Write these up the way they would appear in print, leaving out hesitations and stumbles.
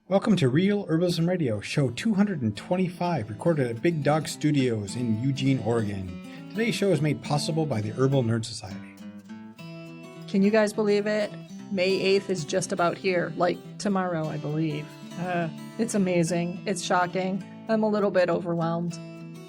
Welcome to Real Herbalism Radio, show 225, recorded at Big Dog Studios in Eugene, Oregon. Today's show is made possible by the Herbal Nerd Society. Can you guys believe it? May 8th is just about here, like tomorrow, I believe. It's amazing. It's shocking. I'm a little bit overwhelmed.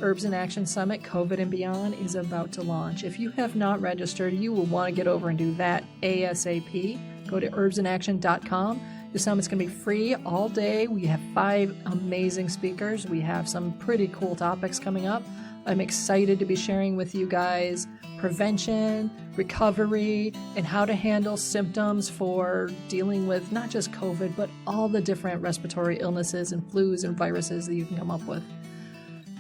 Herbs in Action Summit, COVID and Beyond, is about to launch. If you have not registered, you will want to get over and do that ASAP. Go to herbsinaction.com. The summit's going to be free all day. We have 5 amazing speakers. We have some pretty cool topics coming up. I'm excited to be sharing with you guys prevention, recovery, and how to handle symptoms for dealing with not just COVID, but all the different respiratory illnesses and flus and viruses that you can come up with.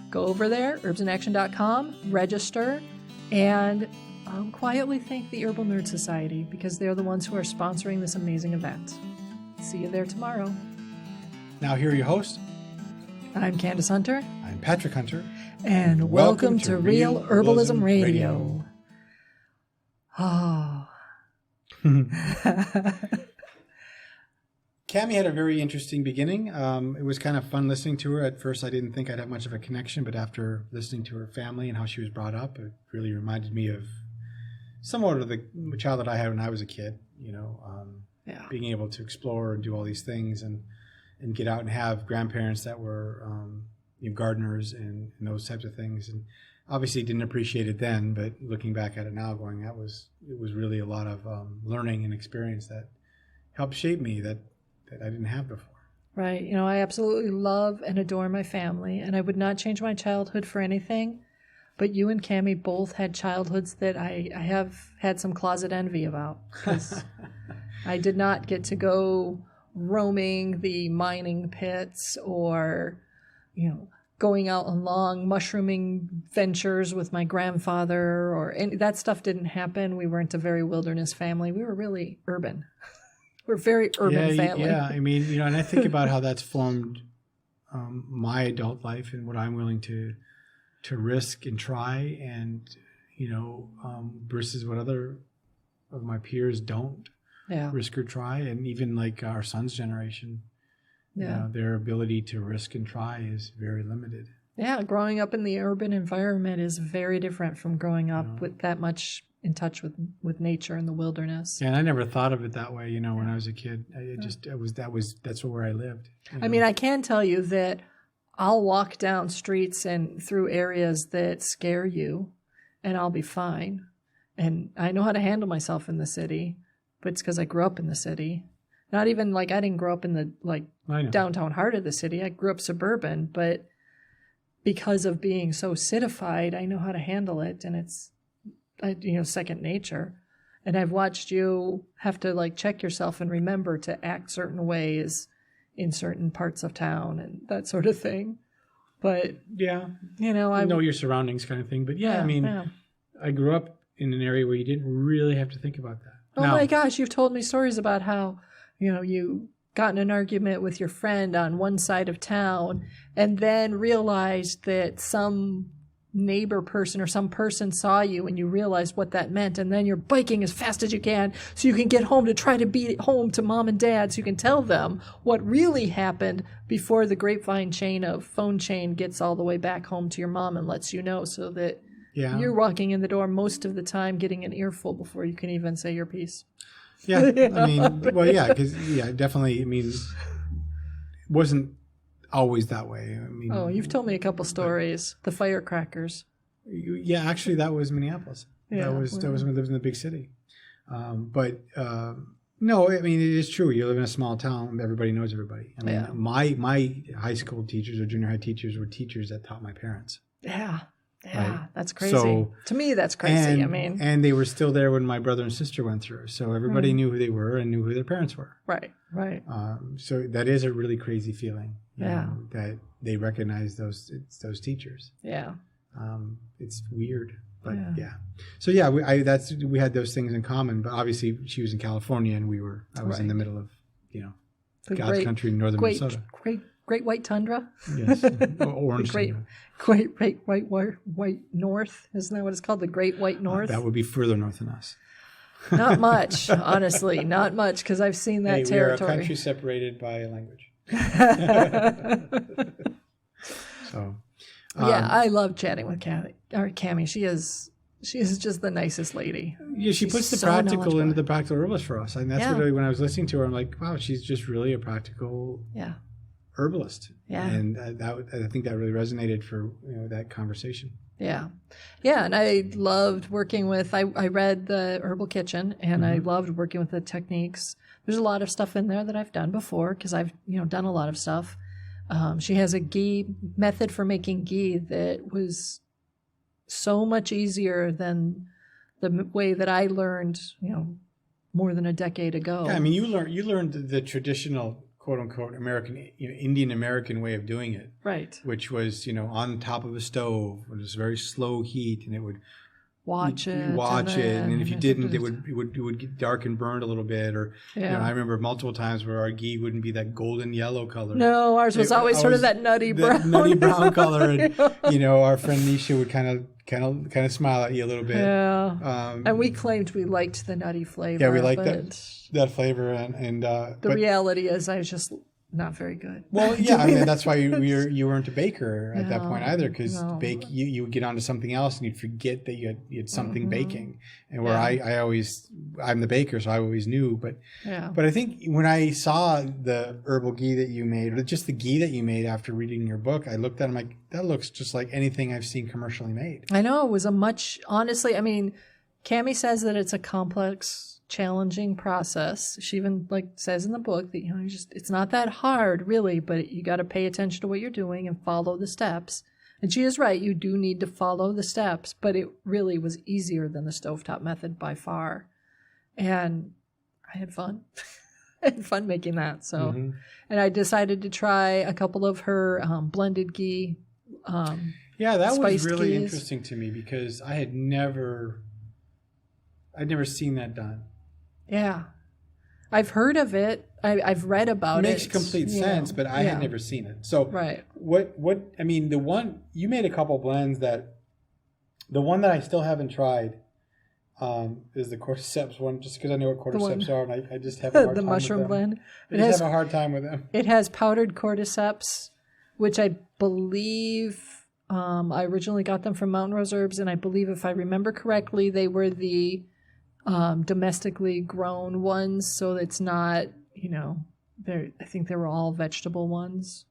Go over there, herbsinaction.com, register, and quietly thank the Herbal Nerd Society because they're the ones who are sponsoring this amazing event. See you there tomorrow. Now here are your hosts. I'm Candace Hunter. I'm Patrick Hunter. And welcome to Real Herbalism Radio. Oh. Kami had a very interesting beginning. It was kind of fun listening to her. At first, I didn't think I'd have much of a connection, but after listening to her family and how she was brought up, it really reminded me of somewhat of the childhood I had when I was a kid, being able to explore and do all these things and get out and have grandparents that were gardeners and those types of things. And obviously didn't appreciate it then, but looking back at it now going, it was really a lot of learning and experience that helped shape me that I didn't have before. Right. I absolutely love and adore my family, and I would not change my childhood for anything. But you and Kami both had childhoods that I have had some closet envy about, because I did not get to go roaming the mining pits or, going out on long mushrooming ventures with my grandfather, and that stuff didn't happen. We weren't a very wilderness family. We were really urban. We're a very urban family. Yeah, and I think about how that's formed my adult life and what I'm willing to risk and try, and versus what other of my peers don't risk or try, and even like our son's generation, their ability to risk and try is very limited. Yeah, growing up in the urban environment is very different from growing up with that much in touch with nature and the wilderness. Yeah, and I never thought of it that way. When I was a kid, that's where I lived. I can tell you that I'll walk down streets and through areas that scare you, and I'll be fine. And I know how to handle myself in the city, but it's because I grew up in the city. Not even I didn't grow up in the downtown heart of the city. I grew up suburban, but because of being so citified, I know how to handle it, and it's second nature. And I've watched you have to check yourself and remember to act certain ways in certain parts of town and that sort of thing. But I know your surroundings kind of thing. But I grew up in an area where you didn't really have to think about that. Oh my gosh, you've told me stories about how, you got in an argument with your friend on one side of town and then realized that some neighbor person or some person saw you and you realized what that meant, and then you're biking as fast as you can so you can get home to try to beat it home to mom and dad so you can tell them what really happened before the grapevine phone chain gets all the way back home to your mom and lets you know, so that you're walking in the door most of the time getting an earful before you can even say your piece. Because definitely, it wasn't always that way. You've told me a couple stories. The firecrackers. Yeah, actually, that was Minneapolis. Yeah, that was when I lived in the big city. No, it is true. You live in a small town. Everybody knows everybody. My high school teachers or junior high teachers were teachers that taught my parents. Yeah. Yeah, right? That's crazy. So, to me, that's crazy. And they were still there when my brother and sister went through. So everybody knew who they were and knew who their parents were. Right. So that is a really crazy feeling. You know, that they recognize those teachers. Yeah. It's weird, but So we had those things in common. But obviously, she was in California, and I was in the middle of God's country, northern Minnesota. Great White Tundra. Yes, orange. Great White North. Isn't that what it's called? The Great White North. That would be further north than us. Not much, honestly, not much, because I've seen that territory. We are a country separated by a language. So, yeah, I love chatting with Kami. She is just the nicest lady. yeah, she puts the so practical into the practical herbalist for us, and that's Yeah. what when I was listening to her, I'm like, wow, she's just really a practical Yeah. herbalist. Yeah. And I think that really resonated for that conversation. Yeah. Yeah. And I loved working with, I read the Herbal Kitchen and I loved working with the techniques. There's a lot of stuff in there that I've done before because I've, done a lot of stuff. She has a ghee method for making ghee that was so much easier than the way that I learned, more than a decade ago. Yeah, I mean, you learned the traditional quote unquote American, Indian American way of doing it, Right. which was on top of a stove. It was very slow heat, and it would Watch it, and if you didn't, it would get dark and burned a little bit. Or I remember multiple times where our ghee wouldn't be that golden yellow color. No, ours was always sort of that nutty brown color, and our friend Nisha would kind of smile at you a little bit. Yeah, and we claimed we liked the nutty flavor. Yeah, we liked that flavor, and the reality is I was just not very good. Well, yeah, I mean that's why you weren't a baker at that point either, because you would get onto something else and you'd forget that you had something baking. And where I'm the baker, so I always knew. But I think when I saw the herbal ghee that you made, or just the ghee that you made after reading your book, I looked at it, I'm like, that looks just like anything I've seen commercially made. I know, it was honestly, I mean, Kami says that it's a complex, challenging process. She even says in the book that it's not that hard really, but you got to pay attention to what you're doing and follow the steps. And she is right, you do need to follow the steps, but it really was easier than the stovetop method by far. And I had fun. I had fun making that. So, and I decided to try a couple of her blended ghee. Yeah, that was really ghees. Interesting to me because I'd never seen that done. Yeah. I've heard of it. I've read about it. Makes complete sense, but I had never seen it. So I mean, the one, you made a couple blends the one that I still haven't tried is the cordyceps one, just because I know what cordyceps are, and I just have a hard time mushroom with them. blend. I just have a hard time with them. It has powdered cordyceps, which I believe I originally got them from Mountain Rose Herbs, and I believe if I remember correctly, they were the domestically grown ones, so it's not, I think they were all vegetable ones,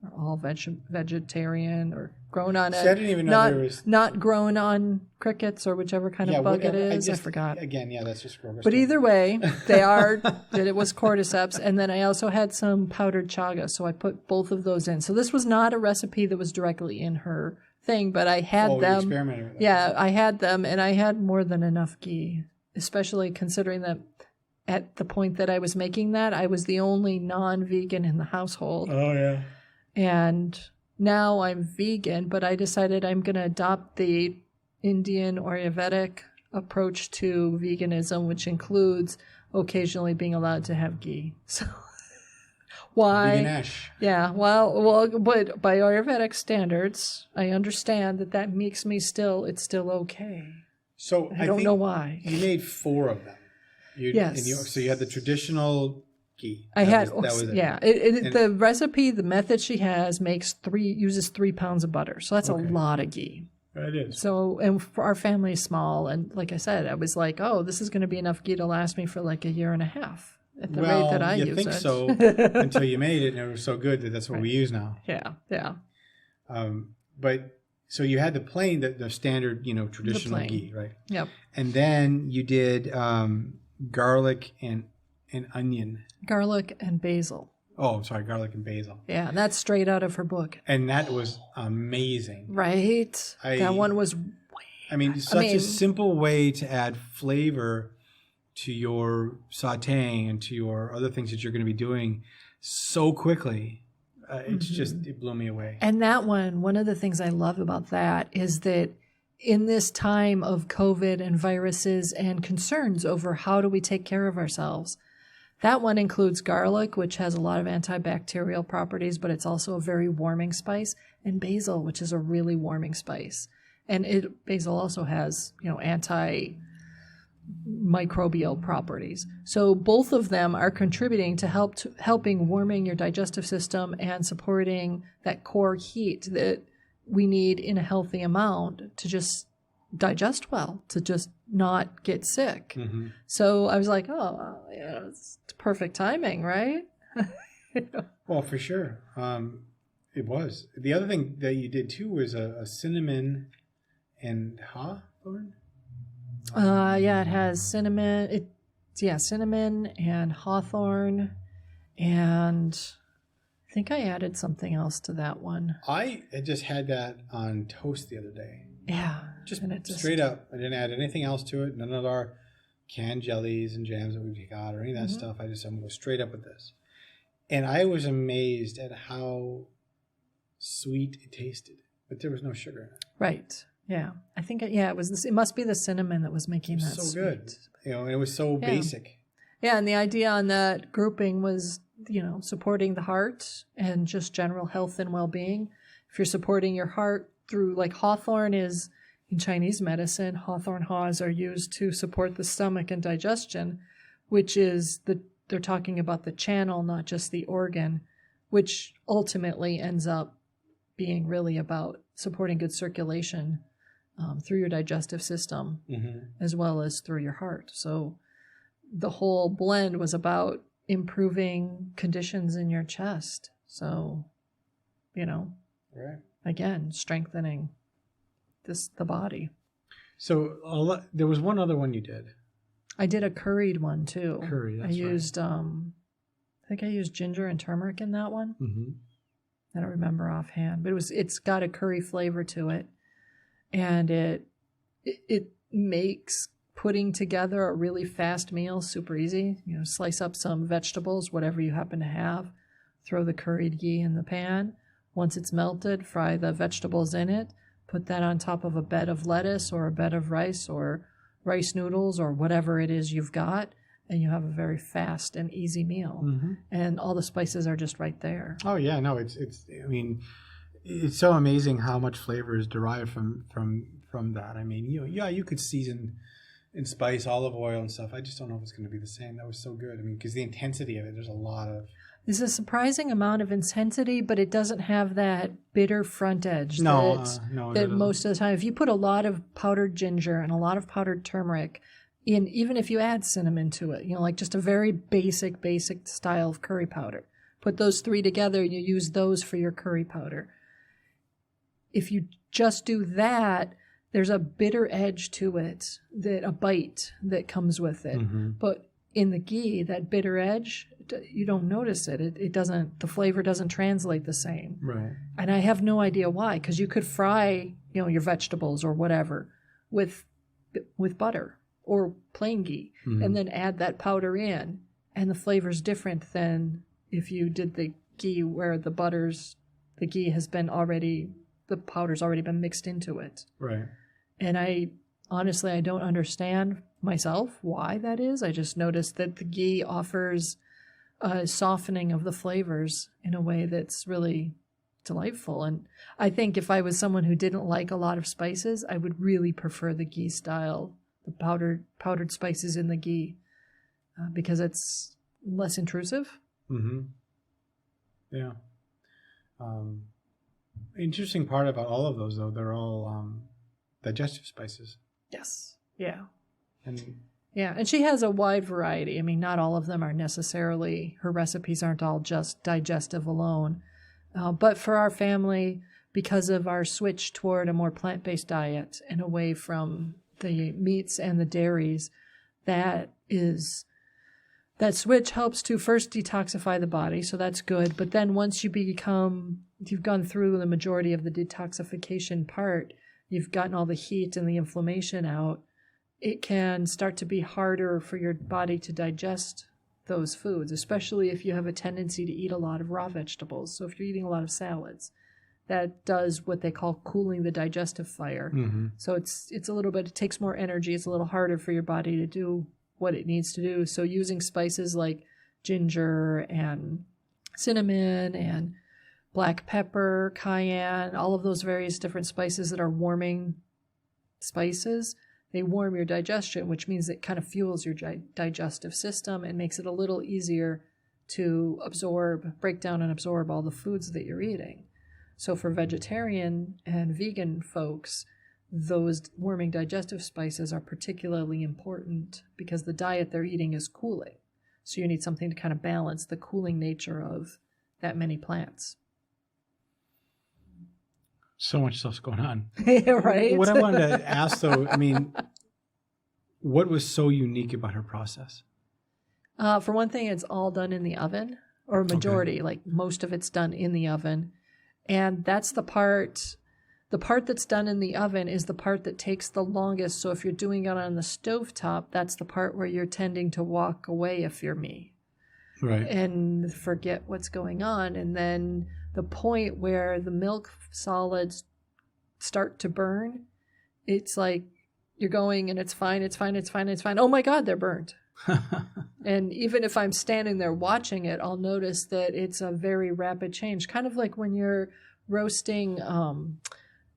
or all vegetarian, or grown on I didn't even know not grown on crickets or whichever kind of bug it is. I forgot. Again, that's just gross. But either way, it was cordyceps, and then I also had some powdered chaga, so I put both of those in. So this was not a recipe that was directly in her thing, but I had them. You experimented with them. Yeah, I had them, and I had more than enough ghee. Especially considering that at the point that I was making that, I was the only non-vegan in the household. Oh, yeah. And now I'm vegan, but I decided I'm going to adopt the Indian or Ayurvedic approach to veganism, which includes occasionally being allowed to have ghee. So why? Vegan-ish. Yeah, well, but by Ayurvedic standards, I understand that makes me it's still okay. So I don't know why. You made 4 of them. Yes. So you had the traditional ghee. That was it. Yeah. The recipe, the method she has uses 3 pounds of butter. So that's a lot of ghee. It is. So, and for our family is small. And like I said, I was like, oh, this is going to be enough ghee to last me for like a year and a half at the rate that I use it. You think so until you made it and it was so good that's what we use now. Yeah. Yeah. But so you had the standard, traditional ghee, right? Yep. And then you did garlic and onion. Garlic and basil. Oh, I'm sorry, garlic and basil. Yeah, and that's straight out of her book. And that was amazing. Right? That one was such a simple way to add flavor to your sautéing and to your other things that you're going to be doing so quickly. It blew me away. And that one of the things I love about that is that in this time of COVID and viruses and concerns over how do we take care of ourselves, that one includes garlic, which has a lot of antibacterial properties, but it's also a very warming spice, and basil, which is a really warming spice. And basil also has, microbial properties. So both of them are contributing to helping warming your digestive system and supporting that core heat that we need in a healthy amount to just digest well, to just not get sick. Mm-hmm. So I was like, oh, yeah, it's perfect timing, right? Well, for sure. It was. The other thing that you did too was a cinnamon and hawthorn. Yeah, it has cinnamon. Cinnamon and hawthorn, and I think I added something else to that one. I just had that on toast the other day. Yeah, Just straight up. I didn't add anything else to it. None of our canned jellies and jams that we've got or any of that stuff. I'm going to go straight up with this. And I was amazed at how sweet it tasted, but there was no sugar in it. Right. Yeah. I think it was this. It must be the cinnamon that was making that so sweet. Good. And it was so basic. Yeah, and the idea on that grouping was, supporting the heart and just general health and well-being. If you're supporting your heart through, like hawthorn is in Chinese medicine, hawthorn haws are used to support the stomach and digestion, which is they're talking about the channel, not just the organ, which ultimately ends up being really about supporting good circulation through your digestive system, as well as through your heart. So the whole blend was about improving conditions in your chest. So, Right. Again, strengthening the body. So there was one other one you did. I did a curried one too. Curry, that's I used, I think I used ginger and turmeric in that one. Mm-hmm. I don't remember offhand, but it's got a curry flavor to it, and it makes putting together a really fast meal super easy. Slice up some vegetables, whatever you happen to have, throw the curried ghee in the pan. Once it's melted, fry the vegetables in it, put that on top of a bed of lettuce or a bed of rice or rice noodles or whatever it is you've got, and you have a very fast and easy meal. Mm-hmm. And all the spices are just right there. Oh yeah, no, it's so amazing how much flavor is derived from that. I mean, you could season and spice olive oil and stuff. I just don't know if it's going to be the same. That was so good. I mean, because the intensity of it, there's a lot of... There's a surprising amount of intensity, but it doesn't have that bitter front edge that most of the time. If you put a lot of powdered ginger and a lot of powdered turmeric in, even if you add cinnamon to it, like just a very basic style of curry powder, put those three together and you use those for your curry powder. If you just do that, there's a bitter edge to it, a bite that comes with it. Mm-hmm. But in the ghee, that bitter edge, you don't notice it. It doesn't, the flavor doesn't translate the same. Right. And I have no idea why, because you could fry, your vegetables or whatever with butter or plain ghee, mm-hmm. and then add that powder in, and the flavor's different than if you did the ghee where the ghee has been the powder's already been mixed into it. Right. And I don't understand myself why that is. I just noticed that the ghee offers a softening of the flavors in a way that's really delightful. And I think if I was someone who didn't like a lot of spices, I would really prefer the ghee style, the powdered spices in the ghee, because it's less intrusive. Mm-hmm. Yeah. Interesting part about all of those, though, they're all digestive spices. Yes. Yeah. And she has a wide variety. I mean, not all of them are necessarily, her recipes aren't all just digestive alone. But for our family, because of our switch toward a more plant-based diet and away from the meats and the dairies, that switch helps to first detoxify the body, so that's good. But then once you've gone through the majority of the detoxification part, you've gotten all the heat and the inflammation out, it can start to be harder for your body to digest those foods, especially if you have a tendency to eat a lot of raw vegetables. So if you're eating a lot of salads, that does what they call cooling the digestive fire. Mm-hmm. So it's a little bit, it takes more energy. It's a little harder for your body to do what it needs to do. So using spices like ginger and cinnamon and black pepper, cayenne, all of those various different spices that are warming spices, they warm your digestion, which means it kind of fuels your digestive system and makes it a little easier to break down and absorb all the foods that you're eating. So for vegetarian and vegan folks, those warming digestive spices are particularly important because the diet they're eating is cooling. So you need something to kind of balance the cooling nature of that many plants. So much stuff's going on. Yeah, right? What I wanted to ask, though, I mean, what was so unique about her process? For one thing, it's all done in the oven, or majority, like most of it's done in the oven. And that's the part that's done in the oven is the part that takes the longest. So if you're doing it on the stovetop, that's the part where you're tending to walk away if you're me. Right. And forget what's going on. And then the point where the milk solids start to burn, it's like you're going and it's fine. Oh my God, they're burnt. And even if I'm standing there watching it, I'll notice that it's a very rapid change. Kind of like when you're roasting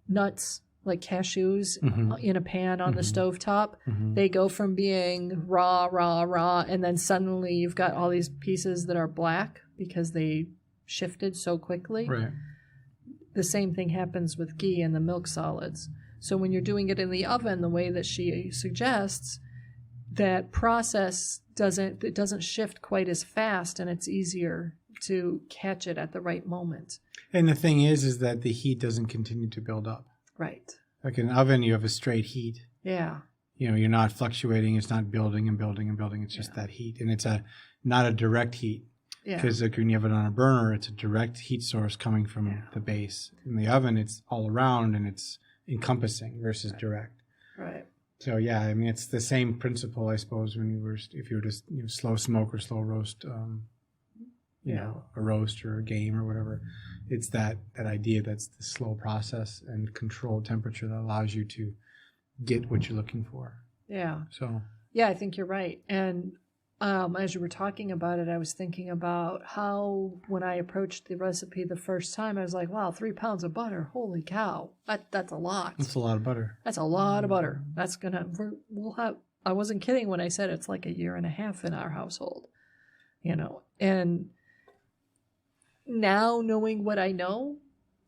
nuts, like cashews, in a pan on the stovetop. They go from being raw, and then suddenly you've got all these pieces that are black because they shifted so quickly. Right. The same thing happens with ghee and the milk solids. So when you're doing it in the oven, the way that she suggests, that process doesn't shift quite as fast, and it's easier to catch it at the right moment. And the thing is that the heat doesn't continue to build up. Right. Like in an oven, you have a straight heat. Yeah. You know, you're not fluctuating. It's not building and building and building. It's just that heat. And it's not a direct heat. Yeah. Because like when you have it on a burner, it's a direct heat source coming from the base. In the oven, it's all around and it's encompassing versus direct. Right. So yeah, I mean, it's the same principle, I suppose, if you were to slow smoke or slow roast, you know, a roast or a game or whatever. It's that idea that's the slow process and controlled temperature that allows you to get what you're looking for. Yeah. So. Yeah, I think you're right. And as you were talking about it, I was thinking about how when I approached the recipe the first time, I was like, wow, 3 pounds of butter. Holy cow. That's a lot. That's a lot of butter. That's a lot of butter. I wasn't kidding when I said it's like 1.5 years in our household, you know. And now knowing what I know,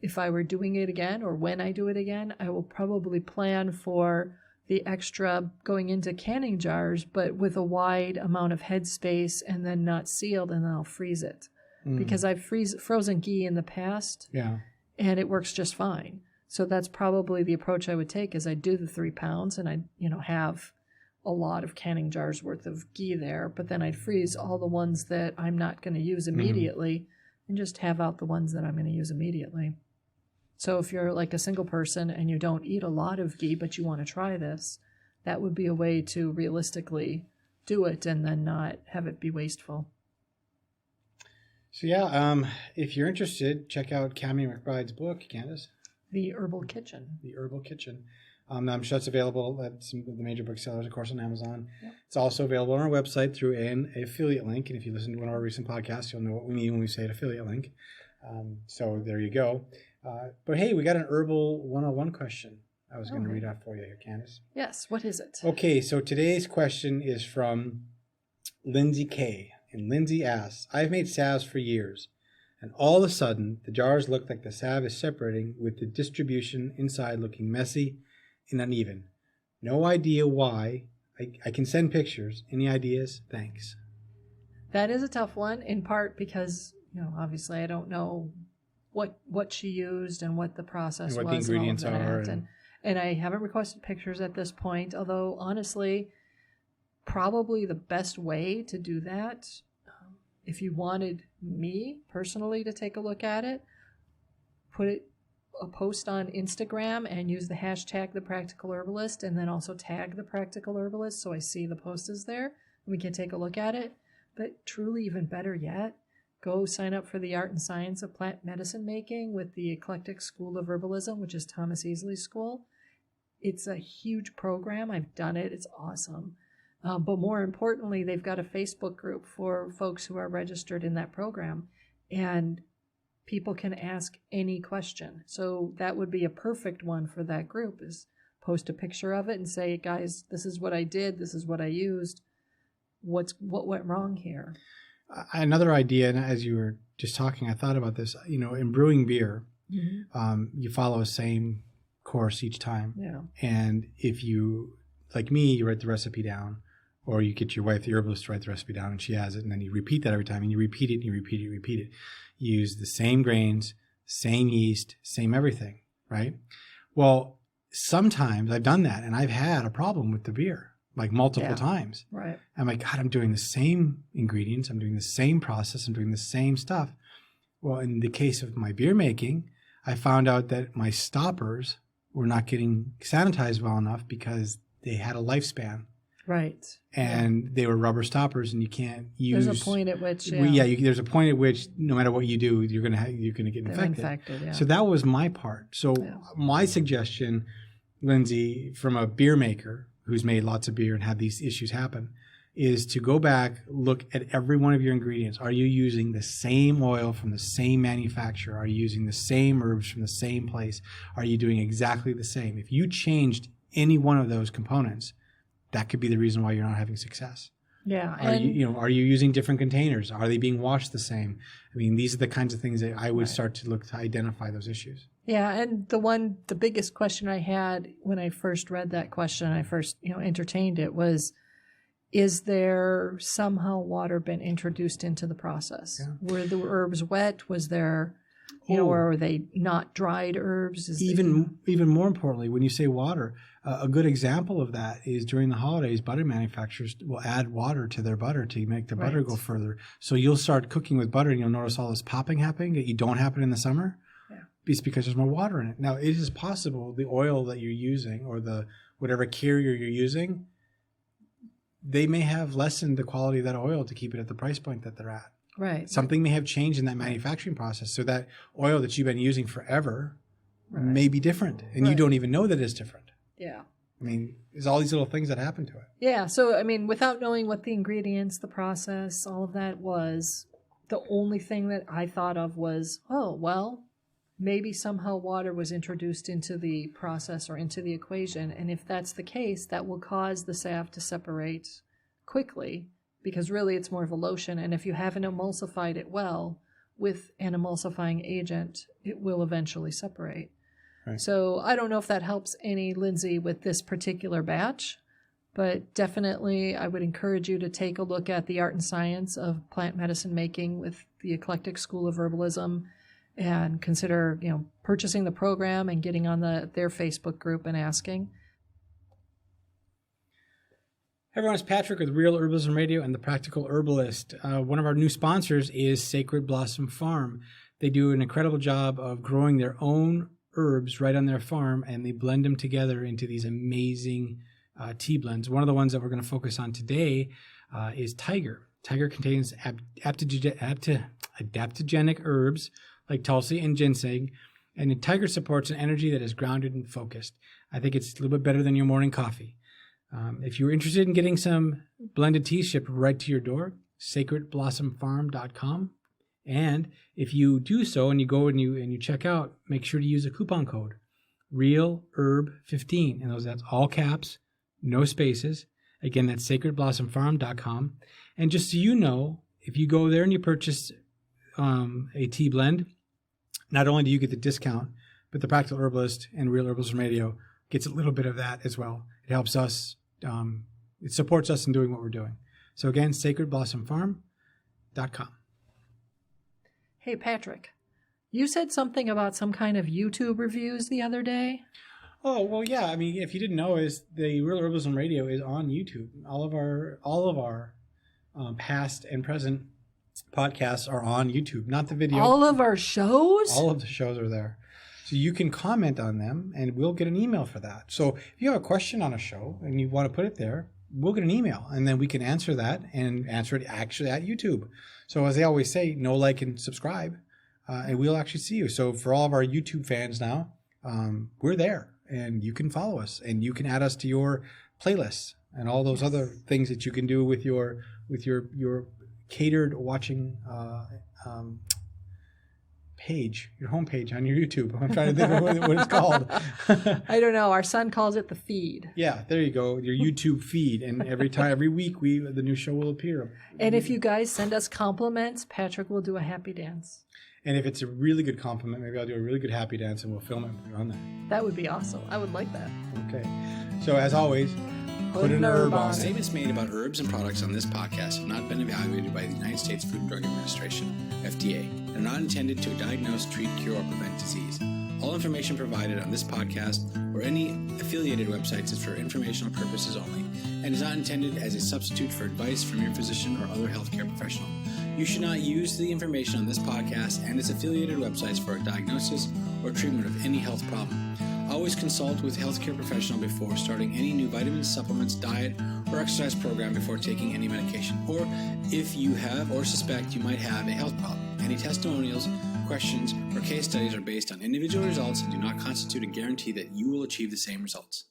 if I were doing it again or when I do it again, I will probably plan for the extra going into canning jars, but with a wide amount of headspace and then not sealed, and then I'll freeze it. Because I've frozen ghee in the past, and it works just fine. So that's probably the approach I would take is I'd do the 3 pounds and I'd, have a lot of canning jars worth of ghee there, but then I'd freeze all the ones that I'm not going to use immediately and just have out the ones that I'm going to use immediately. So if you're like a single person and you don't eat a lot of ghee, but you want to try this, that would be a way to realistically do it and then not have it be wasteful. So if you're interested, check out Kami McBride's book, Candace. The Herbal Kitchen. The Herbal Kitchen. I'm sure it's available at some of the major booksellers, of course, on Amazon. Yep. It's also available on our website through an affiliate link. And if you listen to one of our recent podcasts, you'll know what we mean when we say an affiliate link. So there you go. But hey, we got an Herbal 101 question I was going to read out for you here, Candace. Yes, what is it? Okay, so today's question is from Lindsay K. And Lindsay asks, I've made salves for years, and all of a sudden, the jars look like the salve is separating with the distribution inside looking messy and uneven. No idea why. I can send pictures. Any ideas? Thanks. That is a tough one, in part because, obviously I don't know what she used and what the process was. And what the ingredients are. And I haven't requested pictures at this point, although honestly, probably the best way to do that, if you wanted me personally to take a look at it, put a post on Instagram and use the hashtag The Practical Herbalist, and then also tag The Practical Herbalist so I see the post is there and we can take a look at it. But truly, even better yet, go sign up for the Art and Science of Plant Medicine Making with the Eclectic School of Herbalism, which is Thomas Easley's school. It's a huge program. I've done it. It's awesome. But more importantly, they've got a Facebook group for folks who are registered in that program, and people can ask any question. So that would be a perfect one for that group, is post a picture of it and say, guys, this is what I did. This is what I used. What went wrong here? Another idea, and as you were just talking, I thought about this, in brewing beer, you follow a same course each time. Yeah. And if you, like me, you write the recipe down, or you get your wife, the herbalist, to write the recipe down, and she has it, and then you repeat that every time, and you repeat it, and you repeat it, you repeat it. You use the same grains, same yeast, same everything, right? Well, sometimes I've done that, and I've had a problem with the beer, like multiple times. Right. I'm like, God, I'm doing the same ingredients, I'm doing the same process, I'm doing the same stuff. Well, in the case of my beer making, I found out that my stoppers were not getting sanitized well enough because they had a lifespan. Right. And they were rubber stoppers, and you can't use. There's a point at which, there's a point at which no matter what you do, you're gonna get infected. Yeah. So that was my part. So my suggestion, Lindsay, from a beer maker who's made lots of beer and had these issues happen, is to go back, look at every one of your ingredients. Are you using the same oil from the same manufacturer? Are you using the same herbs from the same place? Are you doing exactly the same? If you changed any one of those components, that could be the reason why you're not having success. Yeah. Are you using different containers? Are they being washed the same? I mean, these are the kinds of things that I would start to look to identify those issues. Yeah, and the biggest question I had when I first read that question, I first, entertained it, was, is there somehow water been introduced into the process? Yeah. Were the herbs wet? Was there, or were they not dried herbs? Even more importantly, when you say water, a good example of that is during the holidays, butter manufacturers will add water to their butter to make the butter go further. So you'll start cooking with butter and you'll notice all this popping happening that you don't happen in the summer. Yeah. It's because there's more water in it. Now, it is possible the oil that you're using or the whatever carrier you're using, they may have lessened the quality of that oil to keep it at the price point that they're at. Right. Something may have changed in that manufacturing process, so that oil that you've been using forever may be different, and you don't even know that it's different. Yeah. I mean, there's all these little things that happen to it. Yeah. So, I mean, without knowing what the ingredients, the process, all of that was, the only thing that I thought of was, maybe somehow water was introduced into the process or into the equation. And if that's the case, that will cause the salve to separate quickly, because really it's more of a lotion. And if you haven't emulsified it well with an emulsifying agent, it will eventually separate. Right. So I don't know if that helps any, Lindsay, with this particular batch, but definitely I would encourage you to take a look at the art and science of plant medicine making with the Eclectic School of Herbalism, and consider, purchasing the program and getting on their Facebook group and asking. Hey everyone, it's Patrick with Real Herbalism Radio and the Practical Herbalist. One of our new sponsors is Sacred Blossom Farm. They do an incredible job of growing their own herbs right on their farm, and they blend them together into these amazing tea blends. One of the ones that we're going to focus on today is Tiger. Tiger contains adaptogenic herbs like Tulsi and ginseng, and Tiger supports an energy that is grounded and focused. I think it's a little bit better than your morning coffee. If you're interested in getting some blended tea shipped right to your door, sacredblossomfarm.com. And if you do so and you go and you check out, make sure to use a coupon code, REALHERB15. And that's all caps, no spaces. Again, that's sacredblossomfarm.com. And just so you know, if you go there and you purchase a tea blend, not only do you get the discount, but the Practical Herbalist and Real Herbalism Radio gets a little bit of that as well. It helps us, it supports us in doing what we're doing. So again, sacredblossomfarm.com. Hey, Patrick, you said something about some kind of YouTube reviews the other day. Oh, well, yeah. I mean, if you didn't know, is the Real Herbalism Radio is on YouTube. All of our past and present podcasts are on YouTube, not the video. All of our shows? All of the shows are there. So you can comment on them, and we'll get an email for that. So if you have a question on a show and you want to put it there, we'll get an email, and then we can answer that and answer it actually at YouTube. So as they always say, know, like, and subscribe, and we'll actually see you. So for all of our YouTube fans now, we're there, and you can follow us, and you can add us to your playlists and all those other things that you can do with your page, your homepage on your YouTube. I'm trying to think of what it's called. I don't know. Our son calls it the feed. Yeah, there you go. Your YouTube feed. And every week, the new show will appear. And if you guys send us compliments, Patrick will do a happy dance. And if it's a really good compliment, maybe I'll do a really good happy dance and we'll film it on that. That would be awesome. I would like that. Okay. So as always, put an herb on it. Statements made about herbs and products on this podcast have not been evaluated by the United States Food and Drug Administration, FDA, and are not intended to diagnose, treat, cure, or prevent disease. All information provided on this podcast or any affiliated websites is for informational purposes only and is not intended as a substitute for advice from your physician or other healthcare professional. You should not use the information on this podcast and its affiliated websites for a diagnosis or treatment of any health problem. Always consult with a healthcare professional before starting any new vitamins, supplements, diet, or exercise program before taking any medication, or if you have or suspect you might have a health problem. Any testimonials, questions, or case studies are based on individual results and do not constitute a guarantee that you will achieve the same results.